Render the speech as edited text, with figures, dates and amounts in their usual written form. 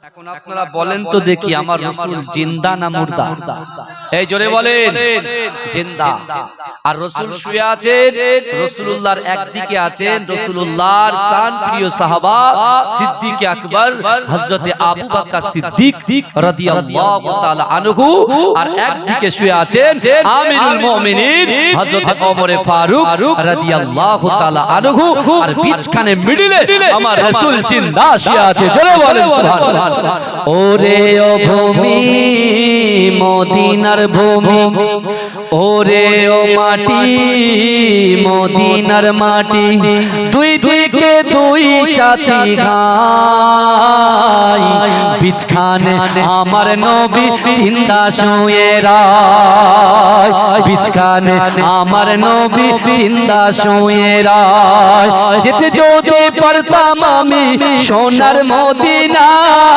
এখন আপনারা বলেন তো দেখি আমার রাসূল জিন্দা না মুর্দা? এই জোরে বলেন। জিন্দা। আর রাসূল শুয়ে আছেন, রাসূলুল্লাহর একদিকে আছেন রাসূলুল্লাহর প্রাণপ্রিয় সাহাবা সিদ্দিক আকবর হযরতে আবু বকর সিদ্দিক রাদিয়াল্লাহু তাআলা আনহু, আর একদিকে শুয়ে আছেন আমিরুল মুমিনিন হযরতে ওমর ফারুক রাদিয়াল্লাহু তাআলা আনহু, আর বিচখানে মিডলে আমার রাসূল জিন্দা শুয়ে আছে। জোরে বলেন সুবহানাল্লাহ। ওরে ও ভূমি মদিনার ভূমি, ওরে ও মাটি মদিনার মাটি, দুই দিকে দুই সাথী গায়, বিচখানে আমার নবী জিন্দা শুয়ে রায়, বিচখানে আমার নবী জিন্দা শুয়ে রায়। যেতে যদি পারতাম আমি সোনার মদিনা।